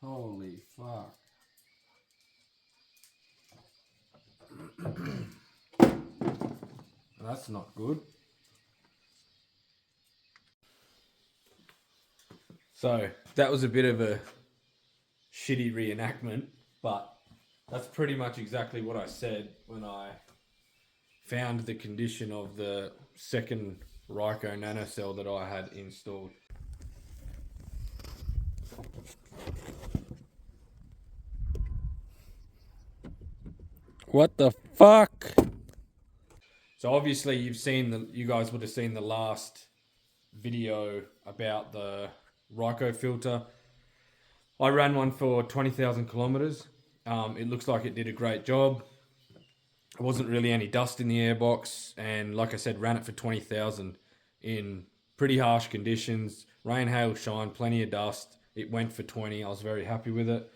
Holy fuck. That's not good. So that was a bit of a shitty reenactment, but that's pretty much exactly what I said when I found the condition of the second Ryco NanoCel that I had installed. What the fuck? So obviously you guys would have seen the last video about the Ryco filter. I ran one for 20,000 kilometers. It looks like it did a great job. There wasn't really any dust in the airbox, and like I said, ran it for 20,000 in pretty harsh conditions. Rain, hail, shine, plenty of dust. It went for 20. I was very happy with it.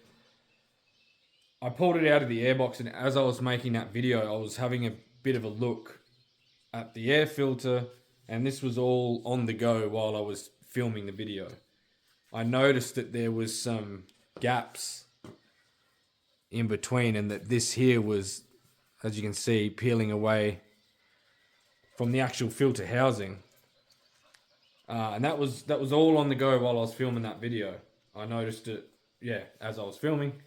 I pulled it out of the airbox, and as I was making that video, I was having a bit of a look at the air filter, and this was all on the go while I was filming the video. I noticed that there was some gaps in between, and that this here was, as you can see, peeling away from the actual filter housing. And that was all on the go while I was filming that video. I noticed it, as I was filming.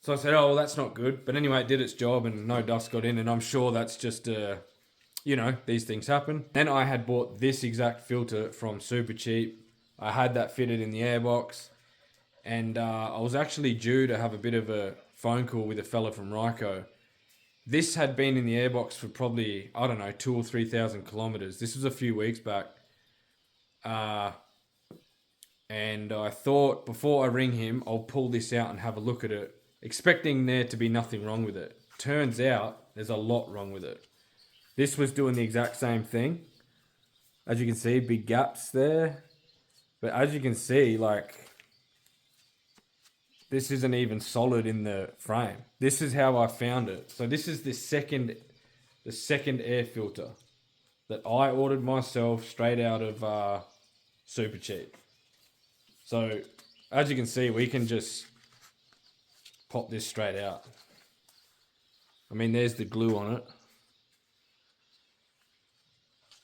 So I said, oh, well, that's not good. But anyway, it did its job and no dust got in, and I'm sure that's just, these things happen. Then I had bought this exact filter from Super Cheap. I had that fitted in the airbox, and I was actually due to have a bit of a phone call with a fella from Ryco. This had been in the airbox for probably, 2,000 or 3,000 kilometers. This was a few weeks back. And I thought before I ring him, I'll pull this out and have a look at it, expecting there to be nothing wrong with it. Turns out there's a lot wrong with it. This was doing the exact same thing. As you can see, big gaps there. But as you can see, this isn't even solid in the frame. This is how I found it. So this is the second air filter that I ordered myself straight out of Super Cheap. So as you can see, we can just pop this straight out. I mean, there's the glue on it.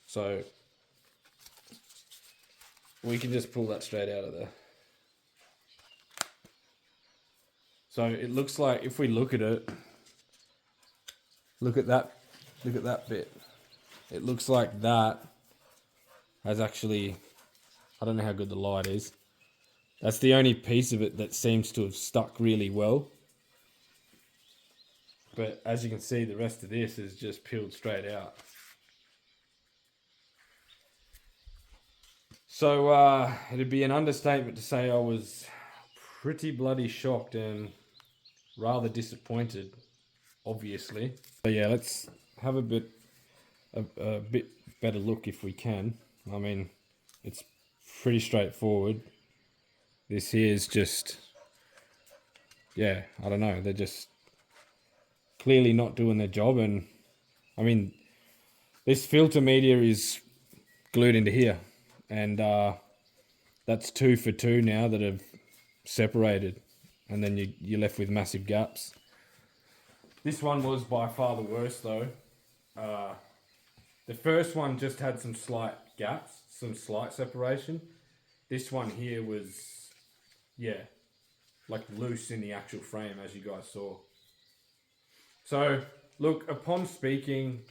So we can just pull that straight out of there. So it looks like, if we look at it, look at that bit. It looks like that has actually, I don't know how good the light is. That's the only piece of it that seems to have stuck really well. But as you can see, the rest of this is just peeled straight out. So it'd be an understatement to say I was pretty bloody shocked and rather disappointed, obviously. So yeah, let's have a bit better look if we can. I mean, it's pretty straightforward. This here is just, I don't know, they're just clearly not doing their job. And I mean, this filter media is glued into here, and that's 2 for 2 now that have separated, and then you're left with massive gaps. This one was by far the worst though. The first one just had some slight gaps, some slight separation. This one here was, like loose in the actual frame, as you guys saw. So look, upon speaking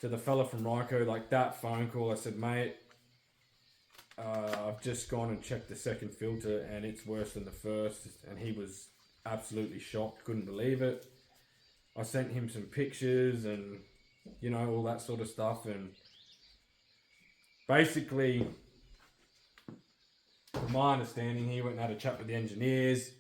to the fella from Ryco, like that phone call, I said, mate, I've just gone and checked the second filter and it's worse than the first. And he was absolutely shocked, couldn't believe it. I sent him some pictures and, all that sort of stuff. And basically, from my understanding, he went and had a chat with the engineers,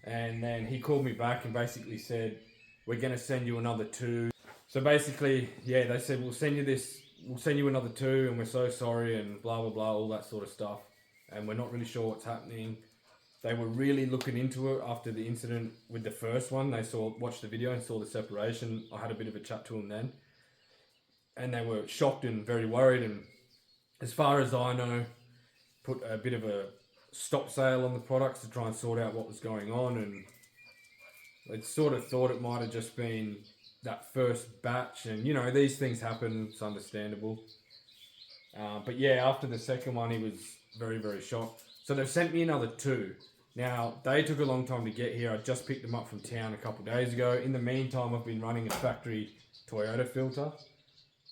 and then he called me back and basically said, we're going to send you another 2. So basically, they said, we'll send you another 2, and we're so sorry, and blah, blah, blah, all that sort of stuff. And we're not really sure what's happening. They were really looking into it after the incident with the first one. They watched the video and saw the separation. I had a bit of a chat to them then. And they were shocked and very worried. And as far as I know, put a bit of a stop sale on the products to try and sort out what was going on, and I sort of thought it might have just been that first batch, and you know, these things happen, it's understandable. But yeah, after the second one, he was very, very shocked. So they've sent me another 2. Now, they took a long time to get here. I just picked them up from town a couple of days ago. In the meantime, I've been running a factory Toyota filter,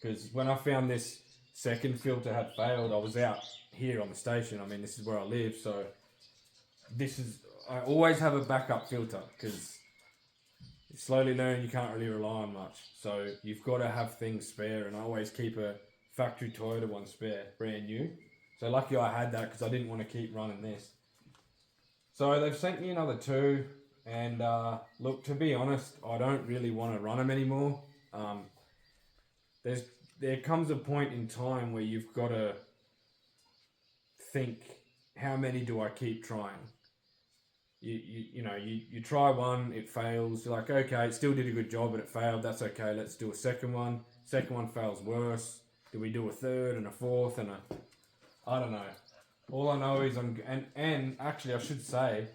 because when I found this second filter had failed, I was out here on the station. I mean, this is where I live, so I always have a backup filter, because you slowly learn you can't really rely on much. So you've got to have things spare, and I always keep a factory Toyota one spare, brand new. So lucky I had that, because I didn't want to keep running this. So they've sent me another 2, and look, to be honest, I don't really want to run them anymore. There comes a point in time where you've got to think, how many do I keep trying? You try one, it fails. You're like, okay, it still did a good job, but it failed. That's okay. Let's do a second one. Second one fails worse. Do we do a third and a fourth and I don't know. All I know is and actually I should say,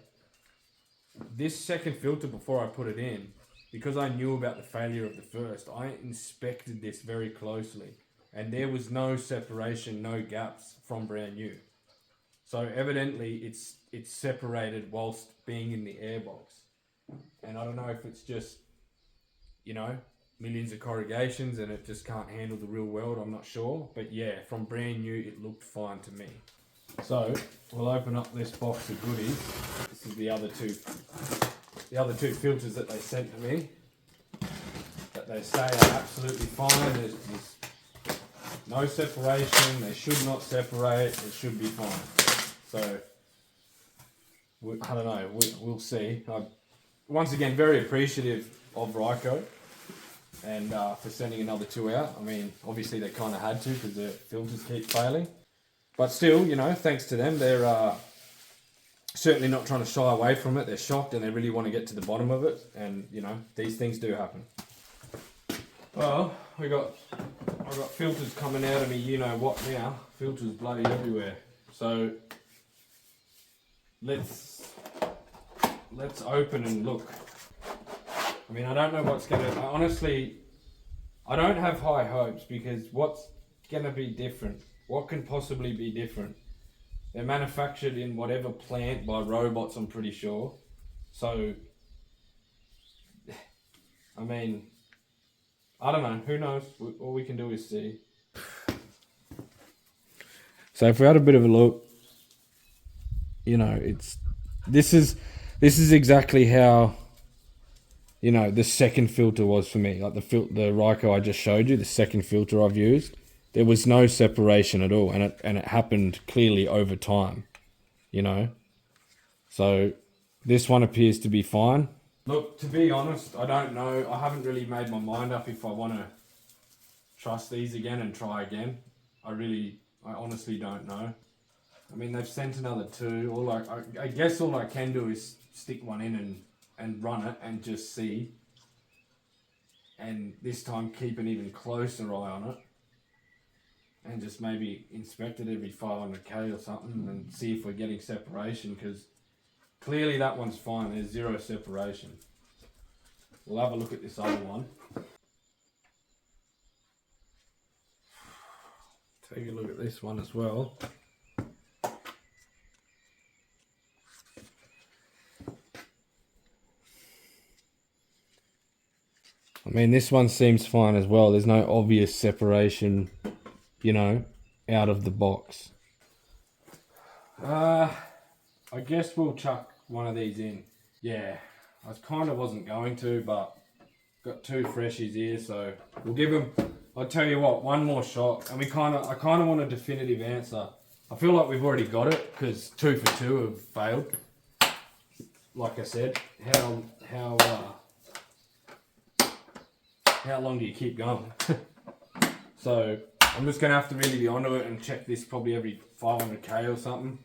this second filter, before I put it in, because I knew about the failure of the first, I inspected this very closely, and there was no separation, no gaps from brand new. So evidently it's separated whilst being in the airbox. And I don't know if it's just, you know, millions of corrugations and it just can't handle the real world, I'm not sure. But yeah, from brand new, it looked fine to me. So we'll open up this box of goodies. This is the other two filters that they sent to me, that they say are absolutely fine. There's no separation, they should not separate, it should be fine. So, I don't know, we'll see. Once again, very appreciative of Ryco, and for sending another 2 out. I mean, obviously they kind of had to, because their filters keep failing. But still, you know, thanks to them, they're certainly not trying to shy away from it. They're shocked and they really want to get to the bottom of it. And, you know, these things do happen. Well, I've got filters coming out of me, you know what now. Filters bloody everywhere. So let's open and look. I mean, I don't know what's gonna, honestly, I don't have high hopes, because what's gonna be different? What can possibly be different? They're manufactured in whatever plant by robots, I'm pretty sure. So, I mean, I don't know, who knows? All we can do is see. So if we had a bit of a look, you know, this is exactly how, you know, the second filter was for me. Like the Ryco I just showed you, the second filter I've used, there was no separation at all, and it happened clearly over time, you know. So this one appears to be fine. Look, to be honest, I don't know. I haven't really made my mind up if I want to trust these again and try again. I honestly don't know. I mean, they've sent another 2. I guess all I can do is stick one in and run it and just see. And this time keep an even closer eye on it. And just maybe inspect it every 500k or something and see if we're getting separation, because clearly that one's fine. There's 0 separation. We'll have a look at this other one. Take a look at this one as well. I mean, this one seems fine as well. There's no obvious separation, you know, out of the box. I guess we'll chuck one of these in. Yeah, I kind of wasn't going to, but got 2 freshies here, so we'll give them, I'll tell you what, one more shot. And I kind of want a definitive answer. I feel like we've already got it, because 2 for 2 have failed. Like I said, how long do you keep going? So I'm just going to have to really be onto it and check this probably every 500k or something.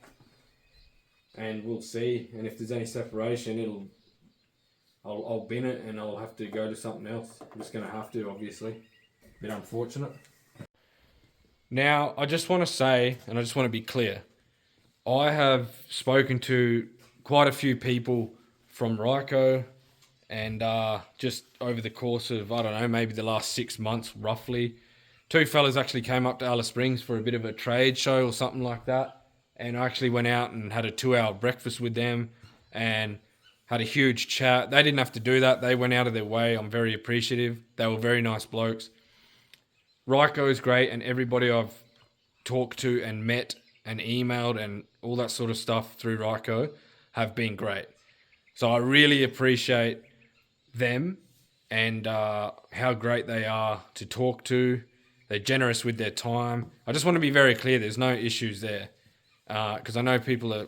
And we'll see. And if there's any separation, I'll bin it and I'll have to go to something else. I'm just going to have to, obviously. A bit unfortunate. Now, I just want to say, and I just want to be clear, I have spoken to quite a few people from Ryco, and just over the course of, I don't know, maybe the last 6 months roughly, two fellas actually came up to Alice Springs for a bit of a trade show or something like that. And I actually went out and had a 2 hour breakfast with them and had a huge chat. They didn't have to do that. They went out of their way. I'm very appreciative. They were very nice blokes. Ryco is great, and everybody I've talked to and met and emailed and all that sort of stuff through Ryco have been great. So I really appreciate them and how great they are to talk to. They're generous with their time. I just want to be very clear, there's no issues there. Because I know people are,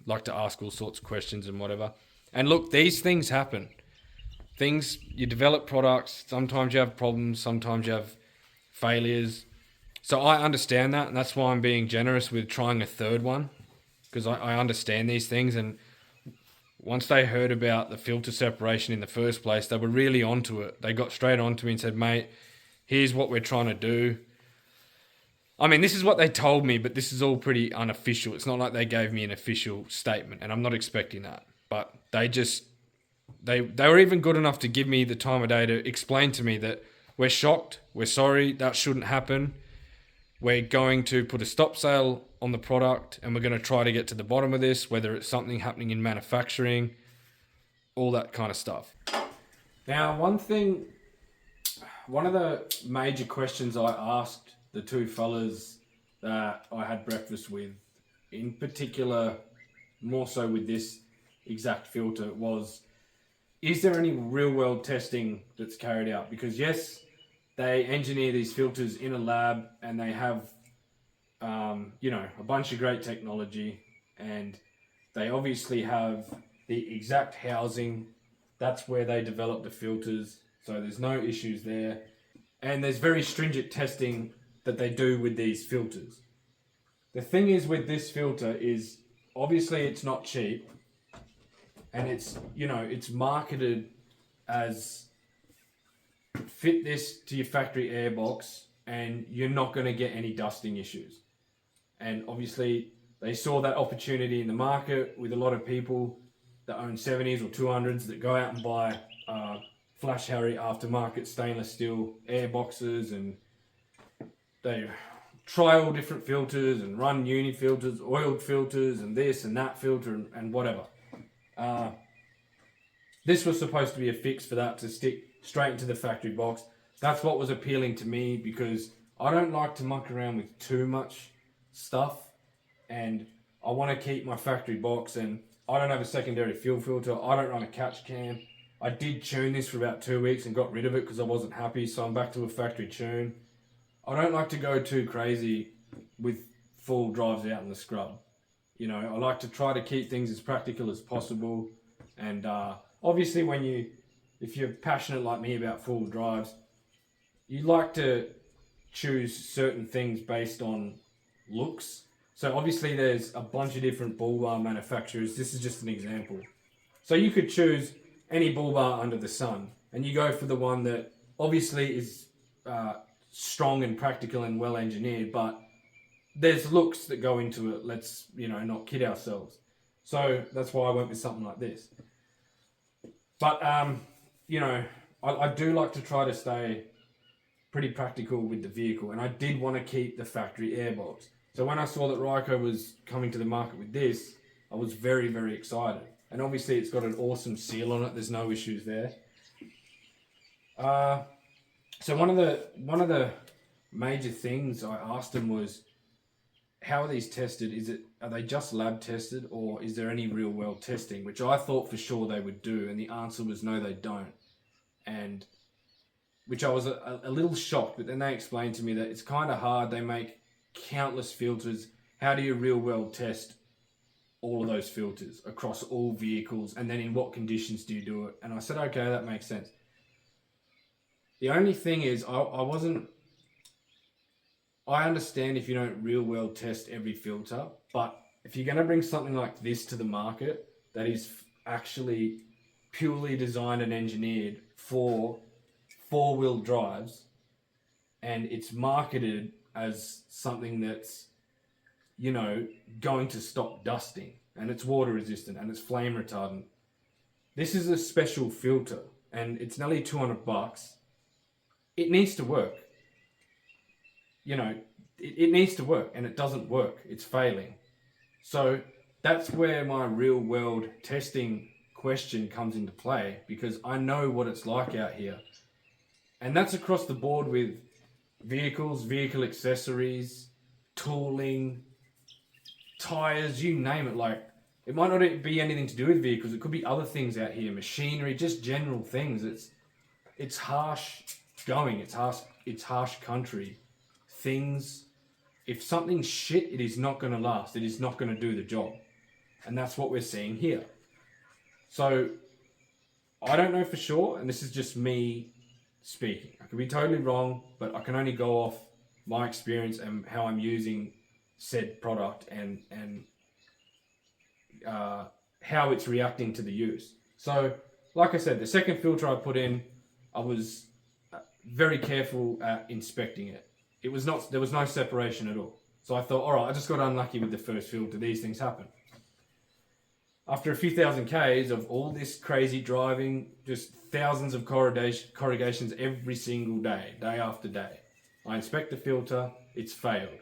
like to ask all sorts of questions and whatever. And look, these things happen. You develop products, sometimes you have problems, sometimes you have failures. So I understand that, and that's why I'm being generous with trying a third one, because I understand these things. And once they heard about the filter separation in the first place, they were really onto it. They got straight onto me and said, mate, here's what we're trying to do. I mean, this is what they told me, but this is all pretty unofficial. It's not like they gave me an official statement, and I'm not expecting that. But they were even good enough to give me the time of day to explain to me that we're shocked, we're sorry, that shouldn't happen. We're going to put a stop sale on the product, and we're going to try to get to the bottom of this, whether it's something happening in manufacturing, all that kind of stuff. Now, one of the major questions I asked the two fellas that I had breakfast with, in particular, more so with this exact filter, was, is there any real world testing that's carried out? Because yes, they engineer these filters in a lab and they have, a bunch of great technology, and they obviously have the exact housing. That's where they develop the filters. So there's no issues there. And there's very stringent testing that they do with these filters. The thing is with this filter is, obviously it's not cheap, and it's marketed as fit this to your factory airbox and you're not going to get any dusting issues. And obviously they saw that opportunity in the market with a lot of people that own 70s or 200s that go out and buy Flash Harry aftermarket stainless steel airboxes, and they try all different filters and run uni filters, oiled filters, and this and that filter and whatever. This was supposed to be a fix for that, to stick straight into the factory box. That's what was appealing to me, because I don't like to muck around with too much stuff, and I want to keep my factory box. And I don't have a secondary fuel filter. I don't run a catch can. I did tune this for about 2 weeks and got rid of it because I wasn't happy, so I'm back to a factory tune. I don't like to go too crazy with full drives out in the scrub. I like to try to keep things as practical as possible. And obviously if you're passionate like me about full drives, you like to choose certain things based on looks. So obviously there's a bunch of different bull bar manufacturers. This is just an example. So you could choose any bull bar under the sun, and you go for the one that obviously is strong and practical and well engineered, but there's looks that go into it. Let's not kid ourselves. So that's why I went with something like this. But I do like to try to stay pretty practical with the vehicle, and I did want to keep the factory airbox. So when I saw that Ryco was coming to the market with this, I was very, very excited. And obviously it's got an awesome seal on it. There's no issues there. So one of the major things I asked them was, how are these tested? Are they just lab tested, or is there any real world testing? Which I thought for sure they would do, and the answer was no, they don't. And which I was a little shocked, but then they explained to me that it's kind of hard. They make countless filters. How do you real world test all of those filters across all vehicles, and then in what conditions do you do it? And I said, okay, that makes sense. The only thing is, I understand if you don't real world test every filter, but if you're going to bring something like this to the market that is actually purely designed and engineered for four-wheel drives, and it's marketed as something that's, you know, going to stop dusting, and it's water resistant and it's flame retardant. This is a special filter and it's nearly $200. It needs to work. You know, it needs to work, and it doesn't work. It's failing. So that's where my real world testing question comes into play, because I know what it's like out here. And that's across the board with vehicles, vehicle accessories, tooling, tires, you name it. Like, it might not be anything to do with vehicles. It could be other things out here, machinery, just general things. It's harsh going. It's harsh country. Things, if something's shit, it is not going to last. It is not going to do the job. And that's what we're seeing here. So I don't know for sure, and this is just me speaking. I could be totally wrong, but I can only go off my experience and how I'm using said product and how it's reacting to the use. So, like I said, the second filter I put in, I was very careful at inspecting it. There was no separation at all. So I thought, all right, I just got unlucky with the first filter. These things happen. After a few thousand Ks of all this crazy driving, just thousands of corrugations every single day, day after day, I inspect the filter, it's failed.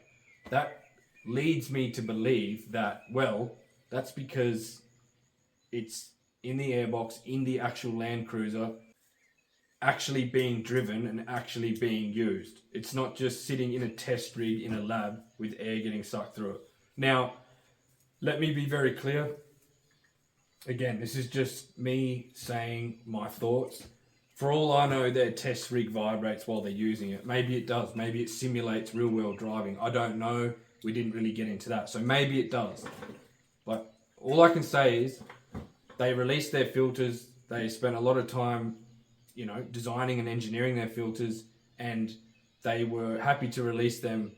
That leads me to believe that, well, that's because it's in the airbox, in the actual Land Cruiser, actually being driven and actually being used. It's not just sitting in a test rig in a lab with air getting sucked through it. Now, let me be very clear. Again, this is just me saying my thoughts. For all I know, their test rig vibrates while they're using it. Maybe it does. Maybe it simulates real world driving. I don't know. We didn't really get into that. So maybe it does. But all I can say is they released their filters. They spent a lot of time, you know, designing and engineering their filters, and they were happy to release them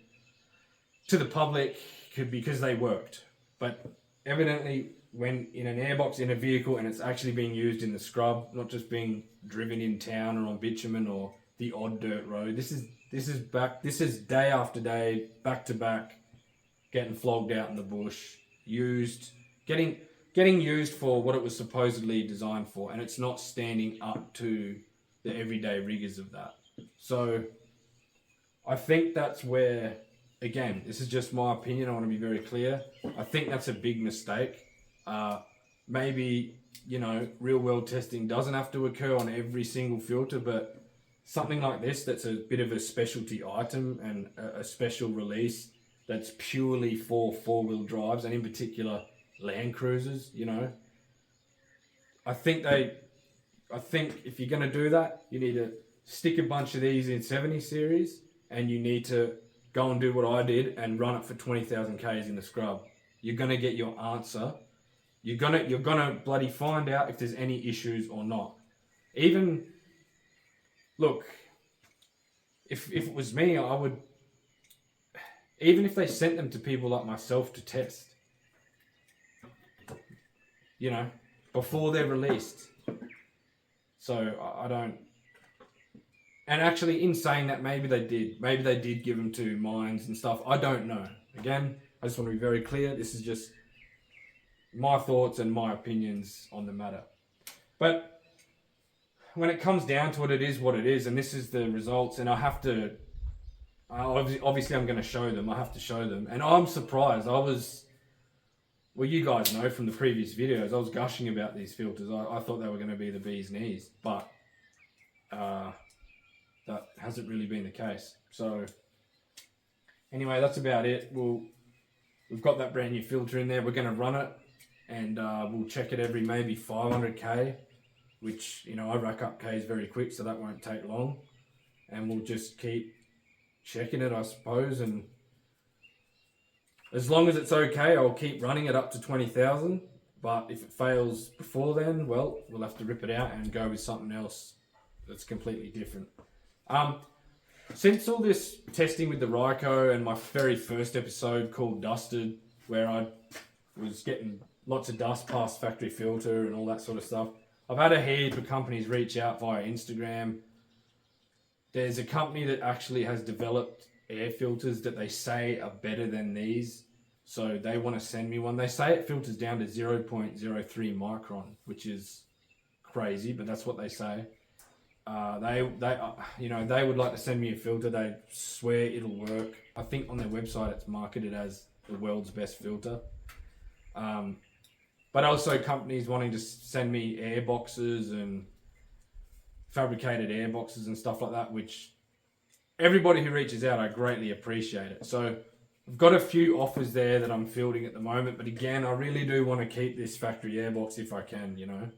to the public because they worked. But evidently, when in an airbox in a vehicle and it's actually being used in the scrub, not just being driven in town or on bitumen or the odd dirt road, this is day after day, back to back, getting flogged out in the bush, getting used for what it was supposedly designed for, and it's not standing up to the everyday rigors of that. So I think that's where, again, this is just my opinion, I want to be very clear, I think that's a big mistake. Maybe, you know, real world testing doesn't have to occur on every single filter, but something like this that's a bit of a specialty item and a special release that's purely for four-wheel drives, and in particular Land Cruisers, you know, I think if you're going to do that, you need to stick a bunch of these in 70 series, and you need to go and do what I did and run it for 20,000 Ks in the scrub. You're going to get your answer. You're gonna bloody find out if there's any issues or not. Even, look, if it was me, I would, even if they sent them to people like myself to test, you know, before they're released. So I don't, and actually in saying that, maybe they did give them to mines and stuff. I don't know. Again, I just want to be very clear. This is just my thoughts and my opinions on the matter. But when it comes down to it, it is what it is, and this is the results, and I have to, obviously I'm going to show them, I have to show them, and I'm surprised. Well, you guys know from the previous videos, I was gushing about these filters. I thought they were going to be the bee's knees, but that hasn't really been the case. So anyway, that's about it. We've got that brand new filter in there. We're going to run it, and we'll check it every maybe 500k, which, you know, I rack up Ks very quick, so that won't take long. And we'll just keep checking it, I suppose, and as long as it's okay, I'll keep running it up to 20,000. But if it fails before then, well, we'll have to rip it out and go with something else that's completely different. Since all this testing with the Ryco and my very first episode called Dusted, where I was getting lots of dust past factory filter and all that sort of stuff, I've had a heap of companies reach out via Instagram. There's a company that actually has developed air filters that they say are better than these. So they want to send me one. They say it filters down to 0.03 micron, which is crazy, but that's what they say. They would like to send me a filter. They swear it'll work. I think on their website it's marketed as the world's best filter. But also companies wanting to send me airboxes and fabricated airboxes and stuff like that, which everybody who reaches out, I greatly appreciate it. So I've got a few offers there that I'm fielding at the moment, but again, I really do want to keep this factory airbox if I can, you know.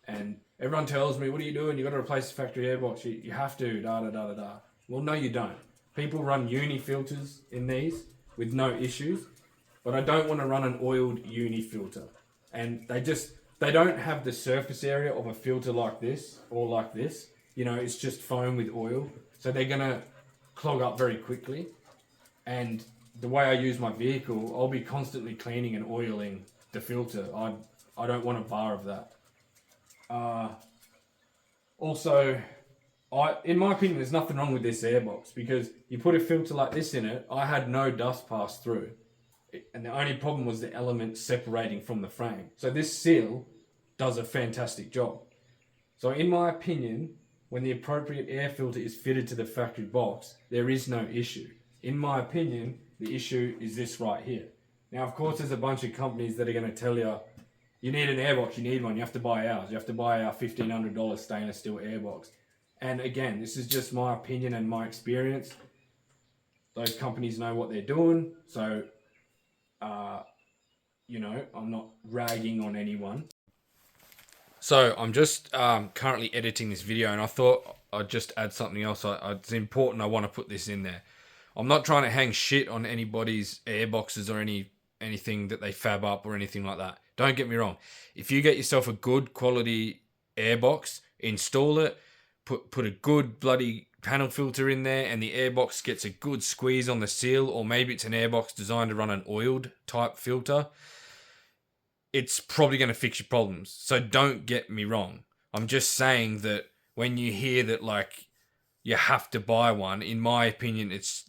And everyone tells me, what are you doing? You got to replace the factory airbox. You have to, da. Well, no, you don't. People run uni filters in these with no issues, but I don't want to run an oiled uni filter. And they don't have the surface area of a filter like this or like this. You know, it's just foam with oil. So they're going to clog up very quickly. And the way I use my vehicle, I'll be constantly cleaning and oiling the filter. I don't want a bar of that. Also, in my opinion, there's nothing wrong with this airbox because you put a filter like this in it, I had no dust pass through. And the only problem was the element separating from the frame. So this seal does a fantastic job. So in my opinion, when the appropriate air filter is fitted to the factory box, there is no issue. In my opinion, the issue is this right here. Now, of course, there's a bunch of companies that are going to tell you, you need an airbox, you need one, you have to buy ours. You have to buy our $1,500 stainless steel airbox. And again, this is just my opinion and my experience. Those companies know what they're doing. So, you know, I'm not ragging on anyone. So I'm just currently editing this video, and I thought I'd just add something else. It's important. I want to put this in there. I'm not trying to hang shit on anybody's airboxes or anything that they fab up or anything like that. Don't get me wrong. If you get yourself a good quality airbox, install it, put a good bloody panel filter in there, and the airbox gets a good squeeze on the seal, or maybe it's an airbox designed to run an oiled type filter, it's probably going to fix your problems. So don't get me wrong. I'm just saying that when you hear that like you have to buy one, in my opinion, it's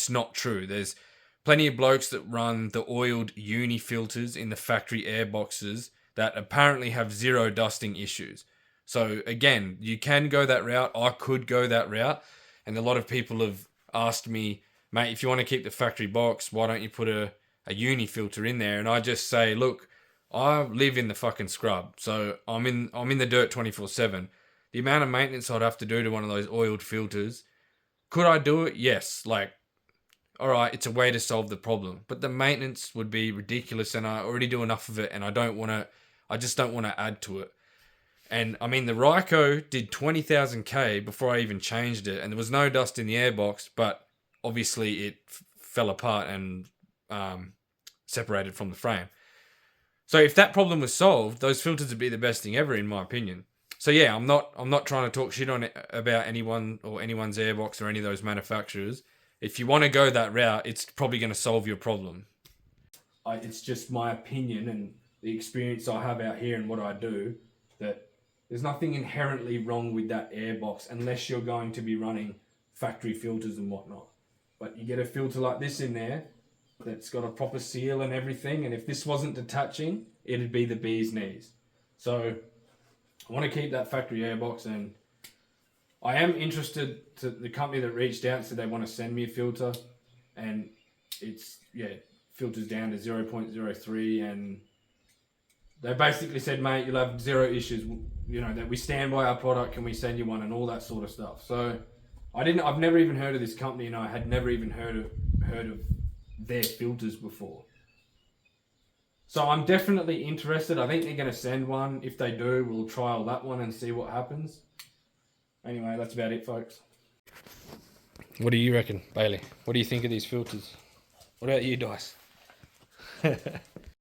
not true. There's plenty of blokes that run the oiled uni filters in the factory airboxes that apparently have zero dusting issues. So again, you can go that route. I could go that route. And a lot of people have asked me, mate, if you want to keep the factory box, why don't you put a uni filter in there? And I just say, look, I live in the fucking scrub. So I'm in the dirt 24/7. The amount of maintenance I'd have to do to one of those oiled filters, could I do it? Yes. Like, all right, it's a way to solve the problem. But the maintenance would be ridiculous, and I already do enough of it, and I just don't want to add to it. And I mean, the Ryco did 20,000 K before I even changed it, and there was no dust in the airbox, but obviously it fell apart and separated from the frame. So if that problem was solved, those filters would be the best thing ever, in my opinion. So yeah, I'm not trying to talk shit on it about anyone or anyone's airbox or any of those manufacturers. If you want to go that route, it's probably going to solve your problem. It's just my opinion and the experience I have out here and what I do, that there's nothing inherently wrong with that airbox unless you're going to be running factory filters and whatnot. But you get a filter like this in there that's got a proper seal and everything, and if this wasn't detaching, it'd be the bee's knees. So I want to keep that factory airbox, and I am interested to the company that reached out and said they want to send me a filter, and it's, yeah, filters down to 0.03, and they basically said, mate, you'll have zero issues, you know, that we stand by our product, can we send you one, and all that sort of stuff. So I've never even heard of this company, and I had never even heard of their filters before. So I'm definitely interested. I think they're going to send one. If they do, we'll trial that one and see what happens. Anyway, that's about it, folks. What do you reckon, Bailey? What do you think of these filters? What about you, Dice?